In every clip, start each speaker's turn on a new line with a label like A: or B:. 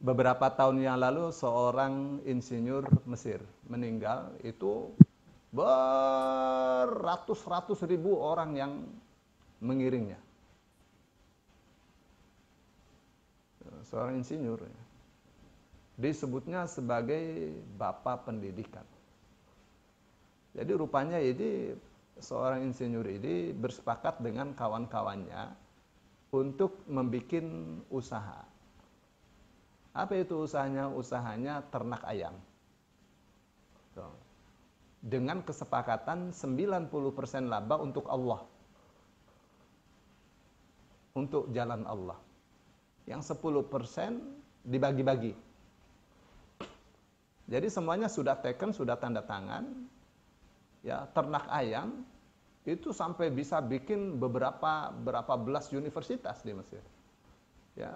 A: beberapa tahun yang lalu seorang insinyur Mesir meninggal, itu beratus-ratus ribu orang yang mengiringnya. Seorang insinyur, disebutnya sebagai bapak pendidikan. Jadi rupanya ini seorang insinyur ini bersepakat dengan kawan-kawannya untuk membuat usaha. Apa itu usahanya? Usahanya ternak ayam. Dengan kesepakatan 90% laba untuk Allah. Untuk jalan Allah. Yang 10% dibagi-bagi. Jadi semuanya sudah taken, sudah tanda tangan. Ya, ternak ayam itu sampai bisa bikin berapa belas universitas di Mesir. Ya,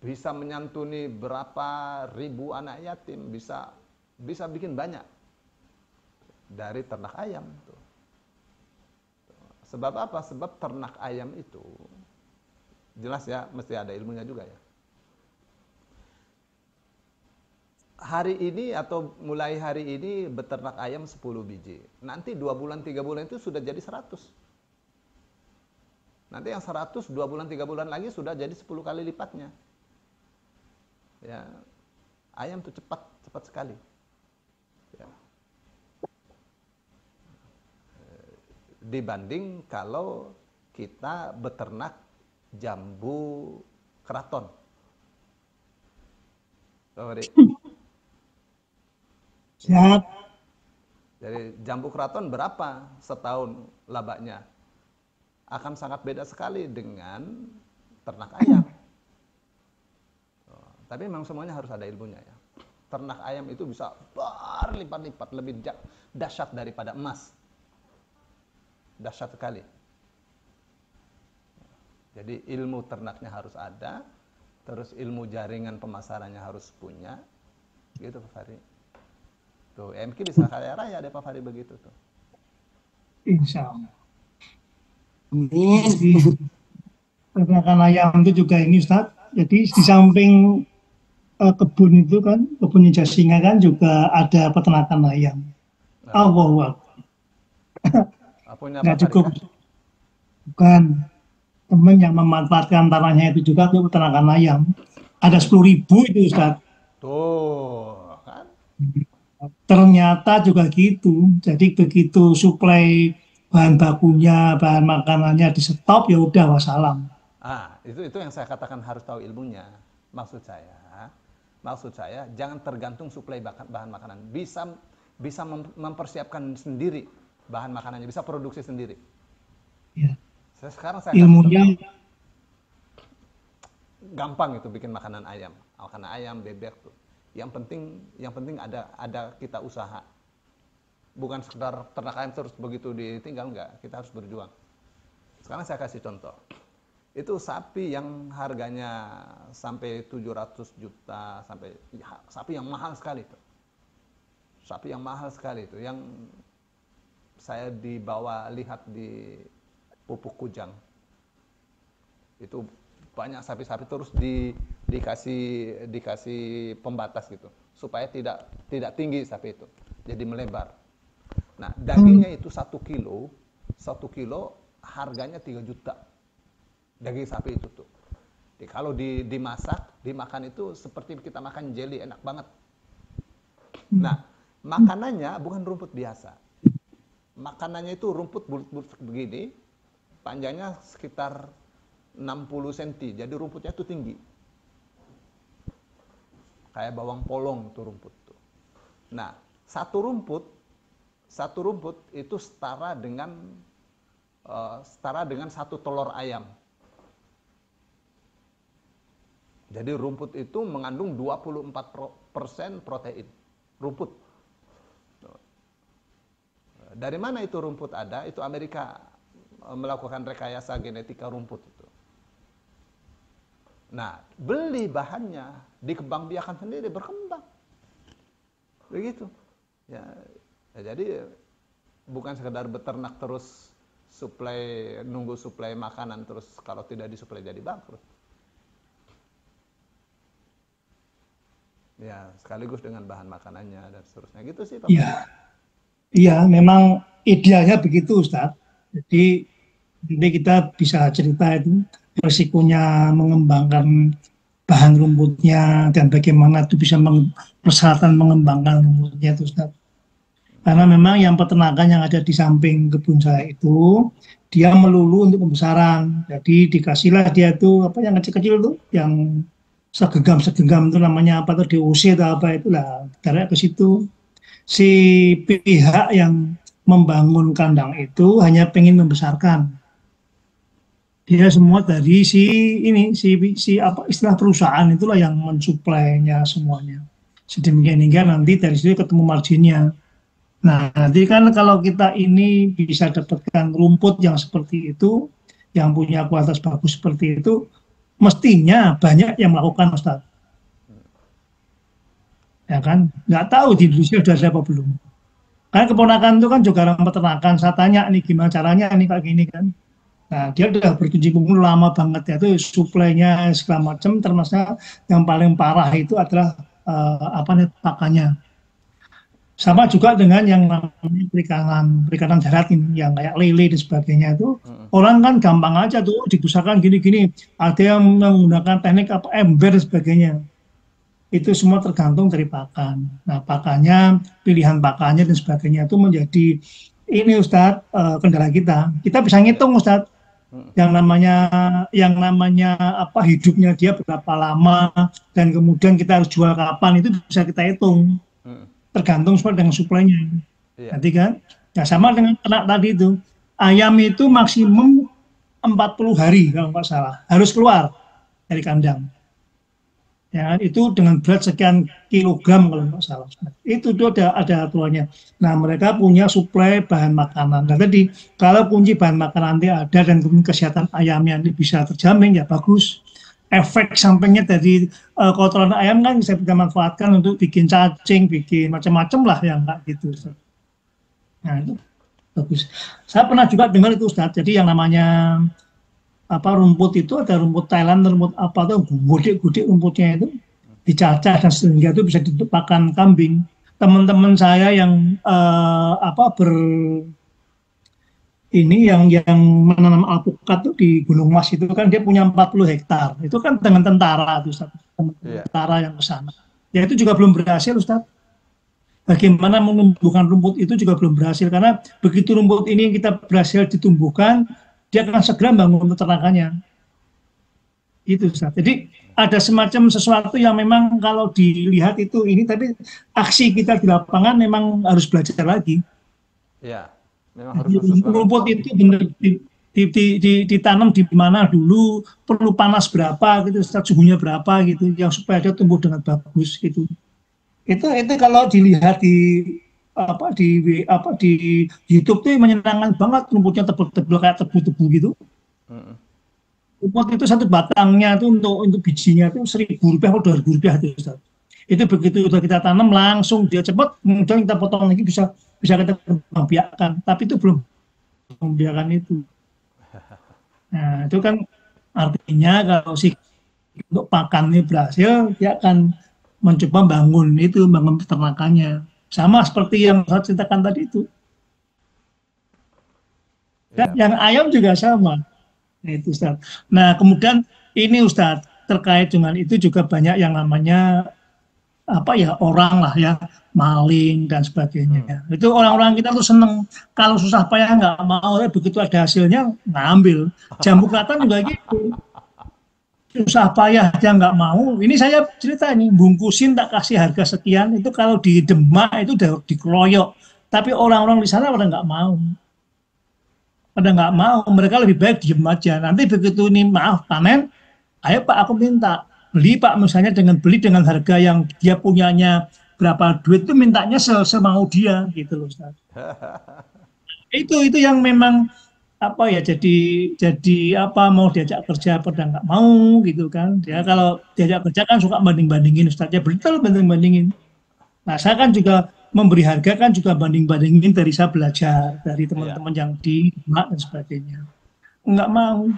A: bisa menyantuni berapa ribu anak yatim, bisa bikin banyak dari ternak ayam tuh. Sebab apa? Sebab ternak ayam itu jelas ya, mesti ada ilmunya juga ya. Hari ini atau mulai hari ini beternak ayam 10 biji. Nanti 2 bulan 3 bulan itu sudah jadi 100. Nanti yang 100 2 bulan 3 bulan lagi sudah jadi 10 kali lipatnya. Ya. Ayam itu cepat sekali. Ya. Dibanding kalau kita beternak jambu keraton.
B: Siap.
A: Jadi jambu keraton berapa setahun labanya? Akan sangat beda sekali dengan ternak ayam. Tapi memang semuanya harus ada ilmunya ya. Ternak ayam itu bisa berlipat-lipat lebih dahsyat daripada emas. Dahsyat sekali. Jadi ilmu ternaknya harus ada, terus ilmu jaringan pemasarannya harus punya. Gitu Pak Fahri. Tuh, MK bisa kaya raya deh Pak Fahri begitu tuh.
B: Insya Allah. Jadi peternakan ayam itu juga ini Ustaz. Jadi di samping kebun itu kan, kebunnya Jasinga kan juga ada peternakan ayam.
A: Nah,
B: Allahu Akbar.
A: punya
B: Nggak
A: Pak Fahri
B: cukup,
A: kah?
B: bukan teman yang memanfaatkan tanahnya itu juga untuk peternakan ayam. Ada 10.000 itu Ustaz.
A: Tuh, kan?
B: Ternyata juga gitu. Jadi begitu suplai bahan bakunya, bahan makanannya di stop, ya udah wassalam.
A: Itu yang saya katakan harus tahu ilmunya. Maksud saya jangan tergantung suplai bahan makanan. Bisa mempersiapkan sendiri bahan makanannya, bisa produksi sendiri.
B: Ya.
A: Sekarang saya kasih
B: Ilmunya
A: contoh. Gampang itu bikin makanan ayam, bebek tuh. Yang penting ada kita usaha. Bukan sekedar ternak ayam terus begitu ditinggal, enggak. Kita harus berjuang. Sekarang saya kasih contoh. Itu sapi yang harganya sampai 700 juta, sapi yang mahal sekali itu. Sapi yang mahal sekali itu, yang saya dibawa lihat di Pupuk Kujang. Itu banyak sapi-sapi terus dikasih pembatas gitu, supaya tidak tinggi sapi itu, jadi melebar. Nah, dagingnya itu 1 kilo harganya 3 juta. Daging sapi itu tuh. Jadi kalau dimasak, dimakan itu seperti kita makan jelly, enak banget. Nah, makanannya bukan rumput biasa. Makanannya itu rumput bulat-bulat begini, panjangnya sekitar 60 cm. Jadi rumputnya itu tinggi. Kayak bawang polong tuh rumput tuh. Nah, satu rumput itu setara dengan 1 telur ayam. Jadi rumput itu mengandung 24% protein. Rumput. Dari mana itu rumput ada? Itu Amerika melakukan rekayasa genetika rumput itu. Nah, beli bahannya, dikembangbiakan sendiri, berkembang. Begitu. Ya, jadi bukan sekedar beternak terus nunggu suplai makanan terus kalau tidak disuplai jadi bangkrut. Ya, sekaligus dengan bahan makanannya dan seterusnya. Gitu sih, Pak.
B: Iya, iya, memang idealnya begitu, Ustaz. Jadi nanti kita bisa cerita itu resikonya mengembangkan bahan rumputnya dan bagaimana itu bisa persyaratan mengembangkan rumputnya itu, Ustaz. Karena memang yang peternakan yang ada di samping kebun saya itu dia melulu untuk pembesaran. Jadi dikasihlah dia itu apa yang kecil-kecil tuh, yang segenggam-segenggam itu namanya apa tuh DOC atau apa itulah. Tarik ke situ. Si pihak yang membangun kandang itu hanya pengen membesarkan. Dia semua dari si apa istilah perusahaan itulah yang mensuplainya semuanya. Sedemikian hingga nanti dari situ ketemu marginnya. Nah, nanti kan kalau kita ini bisa dapatkan rumput yang seperti itu, yang punya kualitas bagus seperti itu, mestinya banyak yang melakukan, Ustaz. Ya kan? Nggak tahu di Indonesia sudah ada apa belum. Karena keponakan itu kan juga orang peternakan. Saya tanya nih gimana caranya nih kayak gini kan. Nah, dia udah berkecimpung lama banget ya, itu suplainya segala macam, termasuk yang paling parah itu adalah apa nih pakannya. Sama juga dengan yang namanya perikanan darat ini, yang kayak lele dan sebagainya itu, orang kan gampang aja tuh dibesarkan gini-gini. Ada yang menggunakan teknik apa ember dan sebagainya. Itu semua tergantung dari pakan. Nah, pakannya, pilihan pakannya dan sebagainya itu menjadi ini Ustadz kendala kita. Kita bisa ngitung Ustadz yang namanya apa hidupnya dia berapa lama dan kemudian kita harus jual kapan itu bisa kita hitung. Tergantung dengan suplainya.
A: Iya.
B: Nanti kan, ya sama dengan ternak tadi itu. Ayam itu maksimum 40 hari kalau nggak salah harus keluar dari kandang. Ya, itu dengan berat sekian kilogram kalau nggak salah. Itu ada aturannya. Nah, mereka punya suplai bahan makanan. Nah, tadi kalau kunci bahan makanan nanti ada dan kemudian kesehatan ayamnya ini bisa terjamin ya bagus. Efek sampingnya dari kotoran ayam kan bisa kita manfaatkan untuk bikin cacing, bikin macam-macam lah yang nggak gitu. Nah, itu bagus. Saya pernah juga dengar itu Ustaz. Jadi yang namanya apa rumput itu ada rumput Thailand, rumput apa tuh gudik-gudik rumputnya itu dicacah dan sehingga itu bisa dipakan kambing. Teman-teman saya yang ini yang menanam alpukat tuh di Gunung Mas itu kan dia punya 40 hektar. Itu kan dengan tentara tuh Ustaz. Tentara yang ke sana. Ya itu juga belum berhasil Ustaz. Bagaimana menumbuhkan rumput itu juga belum berhasil karena begitu rumput ini kita berhasil ditumbuhkan, dia akan segera bangun peternakannya. Itu Ustaz. Jadi ada semacam sesuatu yang memang kalau dilihat itu ini tapi aksi kita di lapangan memang harus belajar lagi.
A: Iya. Memang harus khusus
B: rumput itu benar ditanam di mana dulu, perlu panas berapa gitu, suhunya berapa gitu, yang supaya dia tumbuh dengan bagus gitu. Itu kalau dilihat di YouTube tuh menyenangkan banget, rumputnya tebel-tebel kayak tebu-tebu gitu. Rumput itu satu batangnya tuh untuk bijinya tuh Rp1.000 atau Rp2.000 itu Ustaz. Itu begitu udah kita tanam langsung dia cepat, kemudian kita potong lagi bisa kita kembang biakan, tapi itu belum membiarkan itu. Nah, itu kan artinya kalau untuk pakan ini berhasil, dia akan mencoba bangun peternakannya. Sama seperti yang saya ceritakan tadi itu. Dan yang ayam juga sama. Nah, itu Ustaz. Nah, kemudian ini Ustaz, terkait dengan itu juga banyak yang namanya orang lah ya, maling dan sebagainya. Itu orang-orang kita tuh seneng kalau susah payah nggak mau, begitu ada hasilnya ngambil. Jambu kelatan juga gitu, susah payah dia nggak mau. Ini saya cerita ini, bungkusin tak kasih harga sekian, itu kalau di Demak itu udah dikeroyok. Tapi orang-orang di sana pada nggak mau. Mereka lebih baik diem aja. Nanti begitu ini maaf panen, ayo Pak aku minta. Beli Pak, misalnya beli dengan harga yang dia punyanya berapa duit itu mintanya semau dia gitu loh Ustaz. Itu yang memang jadi mau diajak kerja pada nggak mau gitu kan. Dia kalau diajak kerja kan suka banding-bandingin Ustaz. Ya betul banding-bandingin. Nah saya kan juga memberi harga kan juga banding-bandingin dari saya belajar dari teman-teman yang di Demak dan sebagainya. Nggak mau.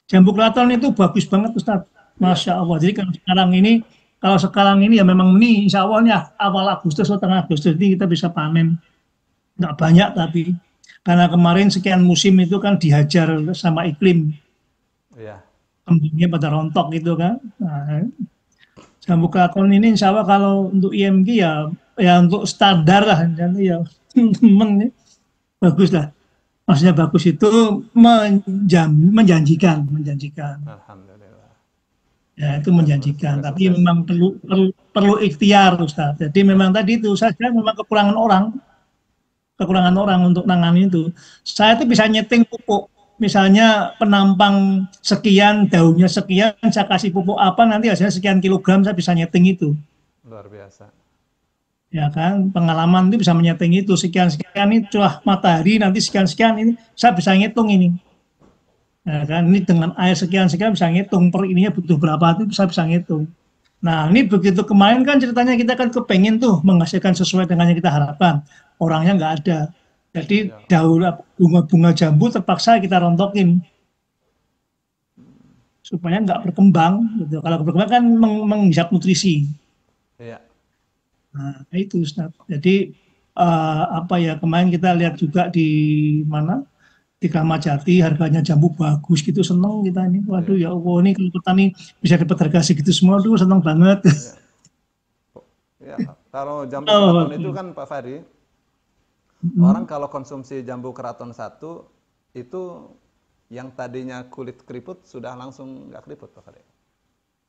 B: Jambu kelatan itu bagus banget Ustaz. Masya Allah. Jadi kalau sekarang ini Kalau sekarang ini ya memang ini insya Allah ya awal Agustus atau tengah Agustus ini kita bisa panen. Nggak banyak tapi karena kemarin sekian musim itu kan dihajar sama iklim,
A: Iya,
B: kembangnya pada rontok gitu kan. Nah, jambu keraton ini insya Allah kalau untuk IMG ya ya untuk standar lah, jadi ya memang ya, bagus lah. Maksudnya bagus itu menjanjikan.
A: alhamdulillah.
B: Ya, itu
A: Ya,
B: menjanjikan.
A: semoga
B: Tapi
A: sukses.
B: memang perlu ikhtiar, Ustaz. Jadi memang tadi itu saja memang kekurangan orang untuk nangani itu. Saya itu bisa nyeting pupuk. Misalnya penampang sekian, daunnya sekian, saya kasih pupuk apa, nanti hasilnya sekian kilogram, saya bisa nyeting itu.
A: Luar biasa.
B: Ya kan, pengalaman itu bisa menyeting itu. Sekian-sekian ini curah matahari, nanti sekian-sekian ini, saya bisa ngitung ini. Ya kan, ini dengan air sekian-sekian bisa ngitung, per ininya butuh berapa, itu saya bisa ngitung. Nah, ini begitu kemarin kan ceritanya kita kan kepengen tuh menghasilkan sesuai dengan yang kita harapkan. Orangnya nggak ada. Jadi
A: Ya,
B: daun bunga-bunga jambu terpaksa kita rontokin supaya nggak berkembang. Gitu. Kalau berkembang kan menghisap nutrisi.
A: iya,
B: Nah, itu Ustaz. Jadi apa ya kemarin kita lihat juga di mana di Kramajati harganya jambu bagus gitu seneng kita ini. Waduh
A: iya,
B: ya Allah ini kalau petani bisa dapat harga segitu semua tuh seneng banget.
A: iya. Ya, kalau jambu
B: Oh,
A: keraton itu kan Pak Fari, orang
B: mm.
A: kalau konsumsi jambu keraton satu itu yang tadinya kulit keriput sudah langsung nggak keriput Pak Fari.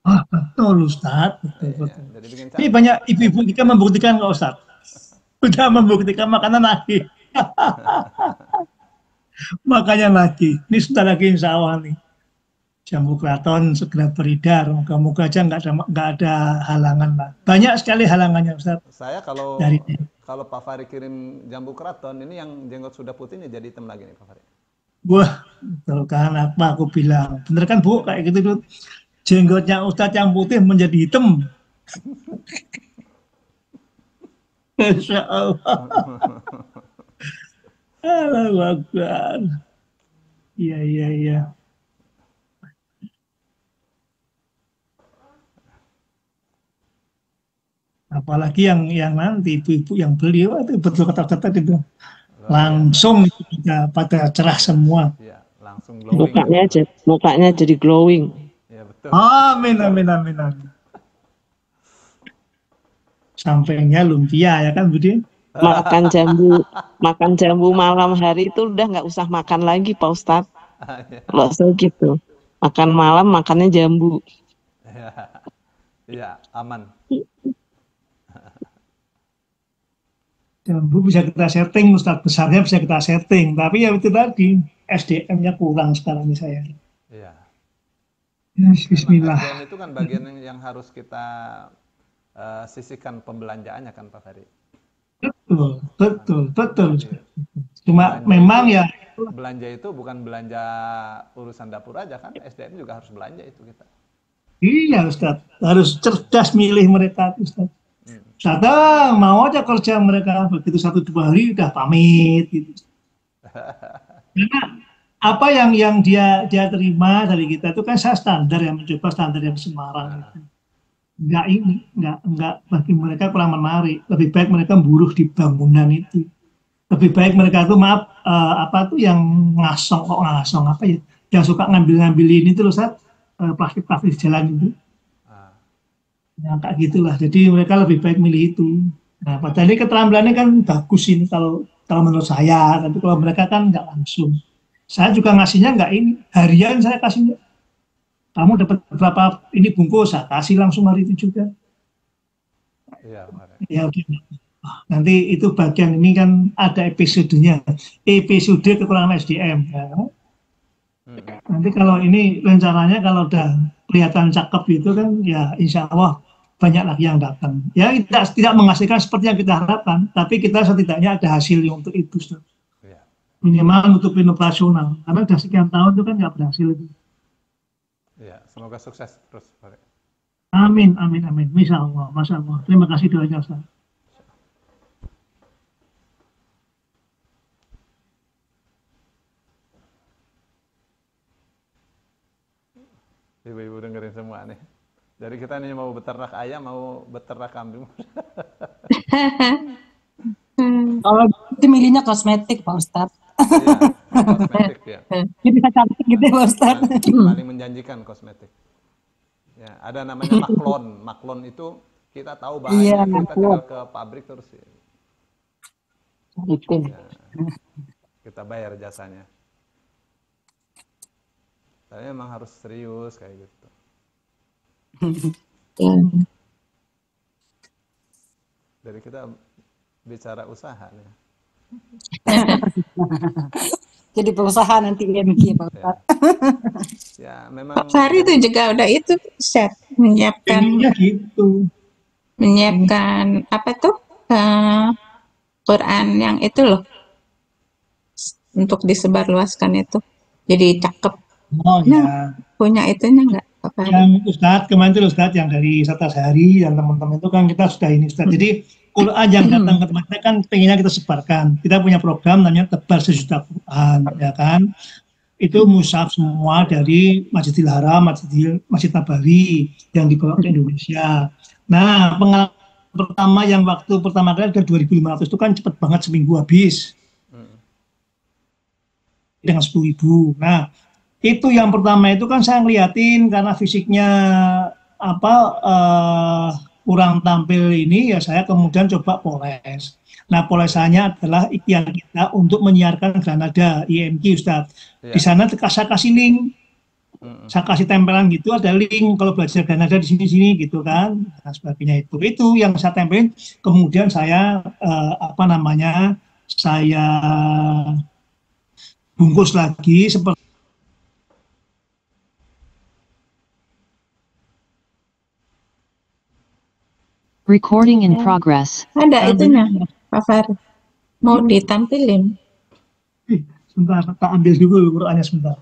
B: Ah, betul Ustaz, betul
A: Iya,
B: betul.
A: jadi bikin
B: Ini
A: cantik.
B: banyak ibu-ibu kita membuktikan kok Ustaz. Sudah membuktikan makanan lagi. Makanya lagi. Ini sudah lagi insya Allah nih. Jambu keraton segera beredar. Moga-moga aja nggak ada halangan lah. Banyak sekali halangannya Ustaz.
A: Saya kalau
B: Dari
A: kalau Pak Fari kirim jambu keraton ini yang jenggot sudah putih ini jadi hitam lagi nih Pak Fari.
B: Wah, betul kan apa aku bilang. Bener kan Bu, kayak gitu tuh. Jenggotnya Ustadz yang putih menjadi hitam. Masya Allah. Allahu Akbar. Iya, iya, iya. Apalagi yang nanti ibu-ibu yang beli, wah, itu betul kata-kata itu.
A: Luar biasa.
B: Langsung itu pada cerah
A: Iya,
B: semua.
A: iya, langsung glowing gitu Pak Fari.
C: Mukanya jadi glowing.
A: Iya betul.
B: Amin, amin, amin, amin. Sampainya lumpia ya kan Budi?
C: Makan jambu, makan jambu malam hari itu udah nggak usah makan lagi Pak Ustadz. Kalau saya gitu, makan malam makannya jambu.
A: Iya, iya, aman.
B: Jambu bisa kita setting, Ustadz besarnya bisa kita setting. Tapi ya itu tadi, SDM-nya kurang sekarang ini saya.
A: Iya.
B: Ya,
A: Memang
B: Bismillah.
A: SDM itu kan bagian yang harus kita sisihkan pembelanjaannya kan Pak Ferry.
B: Betul, betul, betul.
A: Jadi
B: Ustadz. Cuma
A: belanja itu
B: memang ya,
A: belanja itu bukan belanja urusan dapur aja kan, SDM juga harus belanja itu kita.
B: iya Ustadz, harus cerdas milih mereka Ustadz.
A: Hmm.
B: Sadang mau aja kerja mereka begitu 1 2 hari udah pamit gitu. Karena apa yang dia terima dari kita itu kan saya standar yang mencoba standar yang Semarang
A: Nah,
B: itu. Enggak bagi mereka kurang menarik. Lebih baik mereka buruh di bangunan itu. Lebih baik mereka tuh maaf apa tuh yang ngasong apa ya? Yang suka ngambil-ngambil ini tuh loh Ustaz, plastik-plastik di jalan itu.
A: ah,
B: Nah, kayak gitulah. Jadi mereka lebih baik milih itu. Nah, padahal ini keterampilannya kan bagus ini kalau kalau menurut saya, tapi kalau mereka kan nggak langsung. Saya juga ngasihnya nggak ini harian saya kasihnya. Kamu dapat berapa ini bungkus, saya kasih langsung hari itu juga.
A: iya Pak Ferry.
B: Ya udah. Nanti itu bagian ini kan ada episodenya, episode kekurangan SDM. Ya.
A: Hmm.
B: Nanti kalau ini rencananya kalau udah kelihatan cakep itu kan ya insya Allah banyak lagi yang datang. Ya tidak menghasilkan seperti yang kita harapkan, tapi kita setidaknya ada hasilnya untuk itu. Ustaz.
A: Iya,
B: Minimal untuk operasional. Karena udah sekian tahun itu kan nggak berhasil itu.
A: iya. Semoga sukses terus Pak Ferry.
B: Amin, amin, amin. Masya Allah, Masya Allah. Terima kasih doanya Ustaz.
A: Ibu-ibu dengerin semua nih. Dari kita nih mau beternak ayam, mau beternak kambing.
D: Kalau itu milihnya kosmetik Pak Ustadz.
A: Iya, kosmetik ya.
D: Jadi bisa cantik gitu ya Pak Ustadz.
A: Paling menjanjikan kosmetik. Ya, ada namanya maklon. Maklon itu kita tahu
D: Iya,
A: bahannya, kita tinggal ke pabrik terus ya,
D: gitu.
A: kita bayar jasanya. Tapi memang harus serius kayak gitu. Dari kita bicara usaha nih.
D: Jadi pengusaha nanti IMG Pak Ustadz.
A: Ya, memang
E: Pak Fahri itu juga udah itu set menyiapkan
B: Pengennya gitu.
E: apa tuh Quran yang itu loh untuk disebarluaskan itu. Jadi cakep.
B: Oh ya.
E: Punya itunya nggak Pak Fahri?
B: Yang Ustadz, kemarin itu Ustadz yang dari Satasari dan teman-teman itu kan kita sudah ini Ustadz. Jadi Quran yang datang ke tempat kita kan pengennya kita sebarkan. Kita punya program namanya Tebar Sejuta Quran, ya kan. Itu mushaf semua dari Masjidil Haram, Masjid Nabawi yang dibawa ke Indonesia. Nah, pengalaman pertama yang waktu pertama kali ada 2.500 itu kan cepat banget, seminggu habis. Dengan 10.000. Nah, itu yang pertama itu kan saya ngeliatin karena fisiknya kurang tampil ini, ya saya kemudian coba poles. Nah, polesannya adalah ikhtiar kita untuk menyiarkan Granada IMG Ustadz. Di sana saya kasih link, saya kasih tempelan gitu, ada link kalau belajar Granada di sini-sini gitu kan, nah, sebagainya itu yang saya tempelin. Kemudian saya saya bungkus lagi seperti
F: Recording in progress.
E: Ada itunya Pak Fahri. Mau ditampilin.
B: sebentar, tak ambil dulu Qurannya sebentar.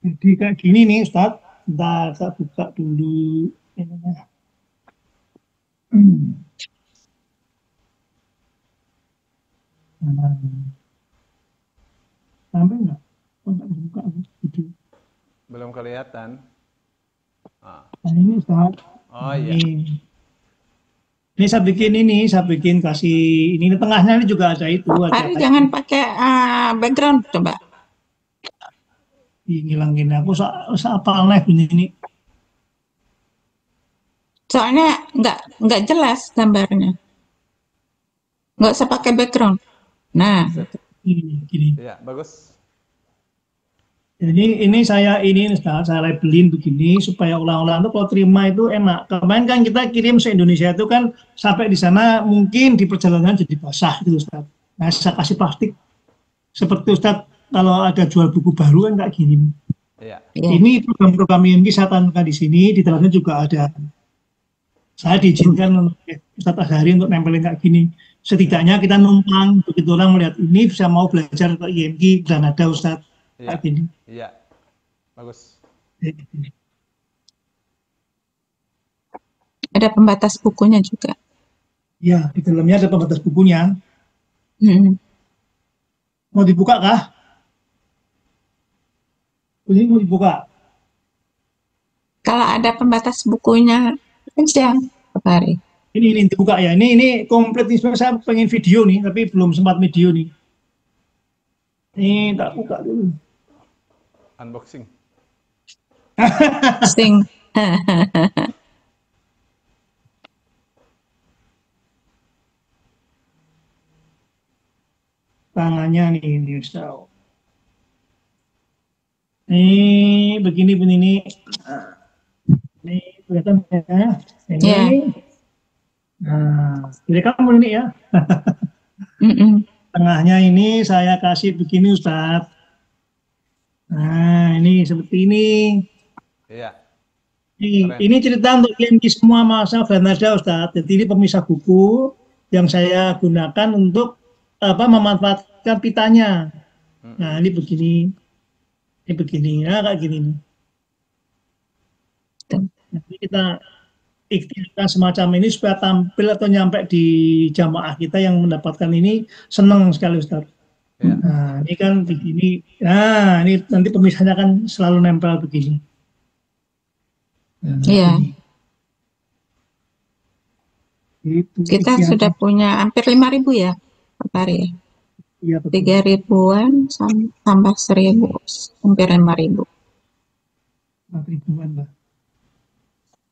B: Jadi kayak gini nih Ustadz, bentar saya buka dulu ininya. Sampai nggak? Oh, nggak buka video.
A: belum kelihatan.
B: Nah, ini Ustadz.
A: Oh iya.
B: Ini saya bikin kasih ini tengahnya ini juga ada itu.
E: Fahri jangan pakai background coba.
B: Ngilangin aku apal nih bunyi ini.
E: Soalnya nggak jelas gambarnya. Nggak usah pakai background. Nah,
B: Gini.
A: Iya, bagus.
B: Jadi ini saya labelin begini supaya ulang-ulang itu kalau terima itu enak. Kemarin kan kita kirim se Indonesia itu kan sampai di sana mungkin di perjalanan jadi basah gitu Ustaz. Nah, saya kasih plastik seperti Ustaz kalau ada jual buku baru kan kayak gini.
A: Iya.
B: Ini program-program IMG saya tanamkan di sini, di dalamnya juga ada. Saya diizinkan Ustaz Azhari untuk nempelin kayak gini. Setidaknya kita numpang, begitu orang melihat ini bisa mau belajar ke IMG dan ada Ustaz kayak gini.
A: Iya, bagus.
E: ada pembatas bukunya juga.
B: Ya, di dalamnya ada pembatas bukunya. Mau dibuka kah? Ini mau dibuka.
E: Kalau ada pembatas bukunya aja, Pak Fahri.
B: Ini dibuka ya. Ini komplit nih. Saya pengen video nih, tapi belum sempat video nih. Ini tak buka dulu.
A: Unboxing.
E: Sing.
B: Tangannya nih, ini Ustaz. Ini begini pun ini. Ini kelihatan ya. Ini.
E: Ya.
B: Nah, direkam ini ya. Tengahnya ini saya kasih begini Ustaz. Nah, ini seperti ini.
A: Iya.
B: Ini cerita untuk klienki semua masa Granada, Ustadz. Jadi ini pemisah buku yang saya gunakan untuk memanfaatkan pitanya. Nah, ini begini. Ini begini, ya kayak gini nih. Nanti kita ikhtiarkan semacam ini supaya tampil atau nyampe di jamaah kita yang mendapatkan ini senang sekali, Ustaz.
A: Iya.
B: Nah, ini kan begini. Nah, ini nanti pemisahnya kan selalu nempel begini. Nah,
E: Iya.
B: begini. Itu
E: Kita
B: ikhtiar.
E: sudah punya hampir 5.000 ya per hari ya.
B: Iya, betul.
E: 3.000-an tambah 1.000, hampir 5.000.
B: 4.000-an lah.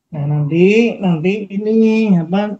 B: Nah, nanti ini apa